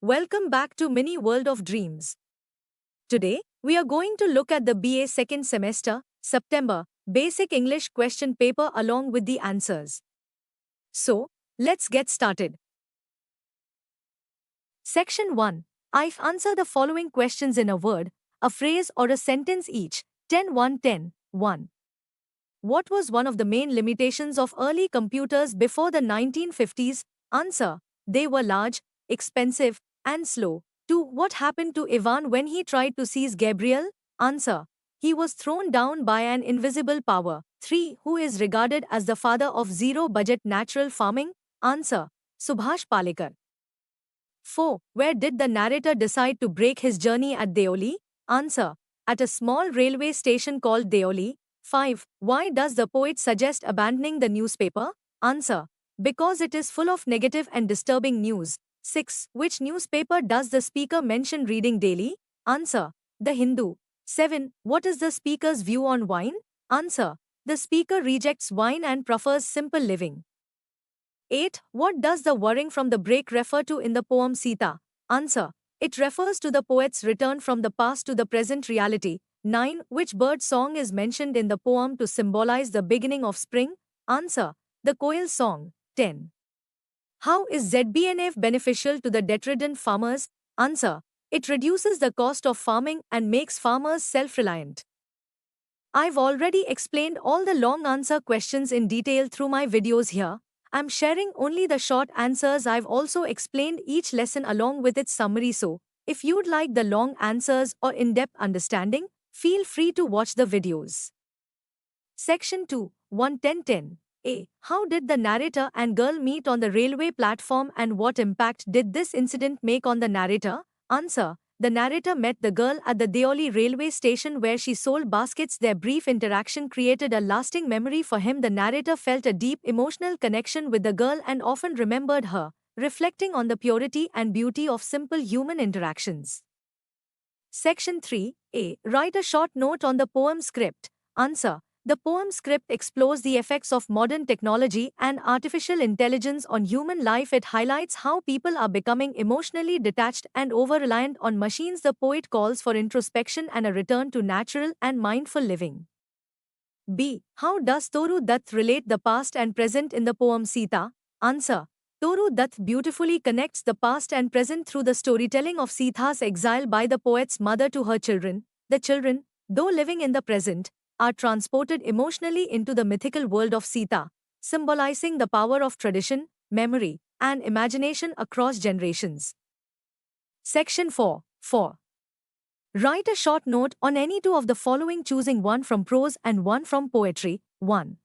Welcome back to Mini World of Dreams. Today, we are going to look at the BA second semester, September, Basic English question paper along with the answers. So, let's get started. Section 1. I've answered the following questions in a word, a phrase or a sentence each. 10 1. What was one of the main limitations of early computers before the 1950s? Answer. They were large, expensive, and slow. 2. What happened to Ivan when he tried to seize Gabriel? Answer. He was thrown down by an invisible power. 3. Who is regarded as the father of zero-budget natural farming? Answer. Subhash Palekar. 4. Where did the narrator decide to break his journey at Deoli? Answer. At a small railway station called Deoli. 5. Why does the poet suggest abandoning the newspaper? Answer. Because it is full of negative and disturbing news. 6. Which newspaper does the speaker mention reading daily? Answer. The Hindu. 7. What is the speaker's view on wine? Answer. The speaker rejects wine and prefers simple living. 8. What does the whirring from the break refer to in the poem Sita? Answer. It refers to the poet's return from the past to the present reality. 9. Which bird song is mentioned in the poem to symbolize the beginning of spring? Answer. The Koil song. 10. How is ZBNF beneficial to the debt-ridden farmers? Answer. It reduces the cost of farming and makes farmers self-reliant. I've already explained all the long answer questions in detail through my videos here. I'm sharing only the short answers. I've also explained each lesson along with its summary, so if you'd like the long answers or in-depth understanding, feel free to watch the videos. Section 2, 11010. A. How did the narrator and girl meet on the railway platform and what impact did this incident make on the narrator? Answer. The narrator met the girl at the Deoli railway station where she sold baskets. Their brief interaction created a lasting memory for him. The narrator felt a deep emotional connection with the girl and often remembered her, reflecting on the purity and beauty of simple human interactions. Section 3. A. Write a short note on the poem script. Answer. The poem script explores the effects of modern technology and artificial intelligence on human life. It highlights how people are becoming emotionally detached and over-reliant on machines. The poet calls for introspection and a return to natural and mindful living. B. How does Toru Dutt relate the past and present in the poem Sita? Answer. Toru Dutt beautifully connects the past and present through the storytelling of Sita's exile by the poet's mother to her children. The children, though living in the present, are transported emotionally into the mythical world of Sita, symbolizing the power of tradition, memory, and imagination across generations. Section 4. 4. Write a short note on any two of the following, choosing one from prose and one from poetry. 1.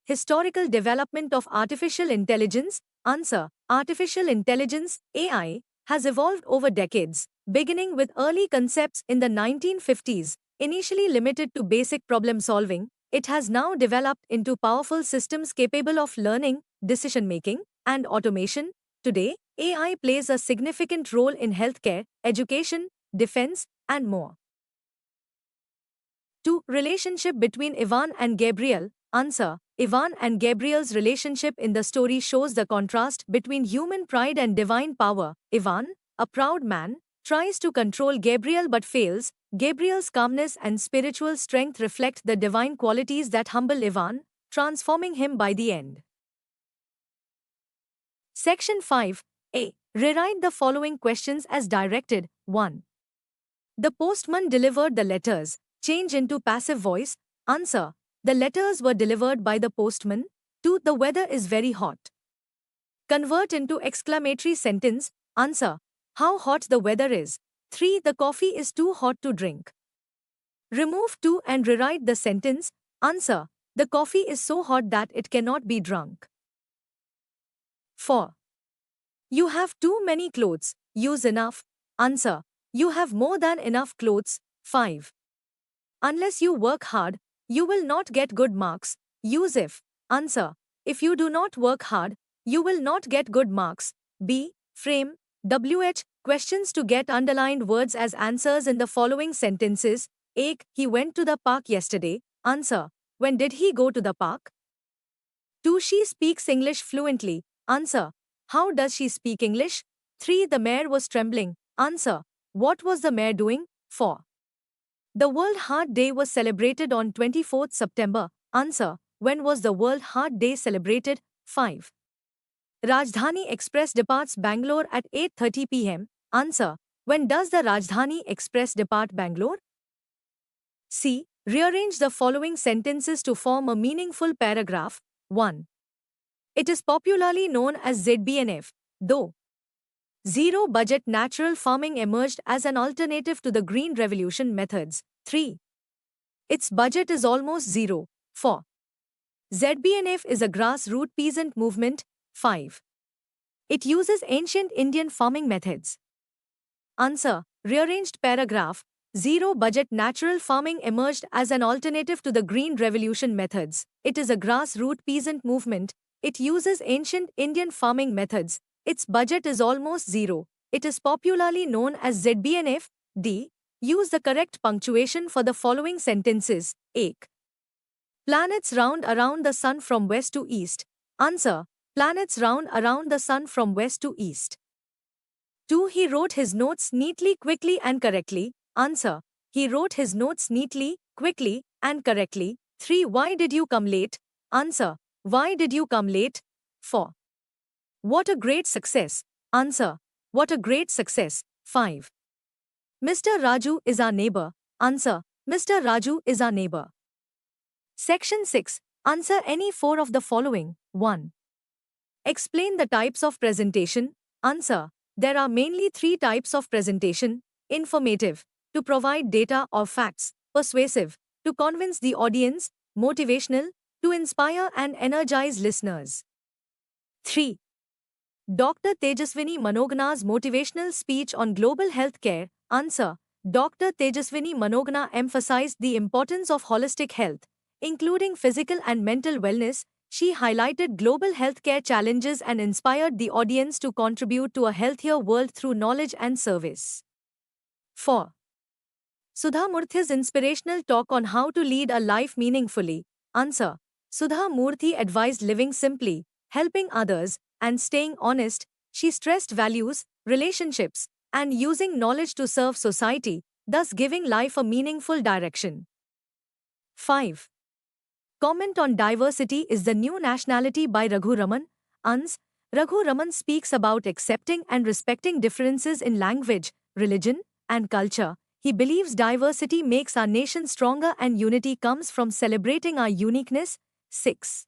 Historical development of artificial intelligence. Answer. Artificial intelligence, AI, has evolved over decades, beginning with early concepts in the 1950s. Initially limited to basic problem solving, it has now developed into powerful systems capable of learning, decision-making, and automation. Today, AI plays a significant role in healthcare, education, defense, and more. 2. Relationship between Ivan and Gabriel. Answer. Ivan and Gabriel's relationship in the story shows the contrast between human pride and divine power. Ivan, a proud man, tries to control Gabriel but fails. Gabriel's calmness and spiritual strength reflect the divine qualities that humble Ivan, transforming him by the end. Section 5. A. Rewrite the following questions as directed. 1. The postman delivered the letters. Change into passive voice. Answer. The letters were delivered by the postman. 2. The weather is very hot. Convert into exclamatory sentence. Answer. How hot the weather is. 3. The coffee is too hot to drink. Remove 2 and rewrite the sentence. Answer. The coffee is so hot that it cannot be drunk. 4. You have too many clothes. Use enough. Answer. You have more than enough clothes. 5. Unless you work hard, you will not get good marks. Use if. Answer. If you do not work hard, you will not get good marks. B. Frame. WH. Questions to get underlined words as answers in the following sentences. A. He went to the park yesterday. Answer. When did he go to the park? 2. She speaks English fluently. Answer. How does she speak English? 3. The mayor was trembling. Answer. What was the mayor doing? 4. The World Heart Day was celebrated on 24th September. Answer. When was the World Heart Day celebrated? 5. Rajdhani Express departs Bangalore at 8:30 p.m. Answer. When does the Rajdhani Express depart Bangalore? C. Rearrange the following sentences to form a meaningful paragraph. 1. It is popularly known as ZBNF, though zero budget natural farming emerged as an alternative to the green revolution methods. 3. Its budget is almost zero. 4. ZBNF is a grassroots peasant movement. 5. It uses ancient Indian farming methods. Answer. Rearranged paragraph. Zero budget natural farming emerged as an alternative to the green revolution methods. It is a grassroots peasant movement. It uses ancient Indian farming methods. Its budget is almost zero. It is popularly known as ZBNF. D. Use the correct punctuation for the following sentences. 1. Planets round around the sun from west to east. Answer. Planets round around the sun from west to east. 2. He wrote his notes neatly, quickly and correctly. Answer. He wrote his notes neatly, quickly and correctly. 3. Why did you come late? Answer. Why did you come late? 4. What a great success. Answer. What a great success. 5. Mr. Raju is our neighbor. Answer. Mr. Raju is our neighbor. Section 6. Answer any four of the following. 1. Explain the types of presentation. Answer. There are mainly three types of presentation. Informative, to provide data or facts. Persuasive, to convince the audience. Motivational, to inspire and energize listeners. 3. Dr. Tejaswini Manogana's motivational speech on global health care. Answer. Dr. Tejaswini Manogana emphasized the importance of holistic health, including physical and mental wellness. She highlighted global healthcare challenges and inspired the audience to contribute to a healthier world through knowledge and service. 4. Sudha Murthy's inspirational talk on how to lead a life meaningfully. Answer. Sudha Murthy advised living simply, helping others, and staying honest. She stressed values, relationships, and using knowledge to serve society, thus giving life a meaningful direction. 5. Comment on Diversity is the New Nationality by Raghu Raman. Ans. Raghu Raman speaks about accepting and respecting differences in language, religion, and culture. He believes diversity makes our nation stronger and unity comes from celebrating our uniqueness. 6.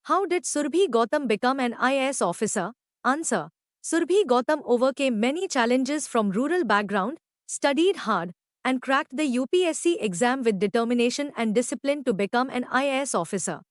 How did Surbhi Gautam become an IAS officer? Answer. Surbhi Gautam overcame many challenges from rural background, studied hard, and cracked the UPSC exam with determination and discipline to become an IAS officer.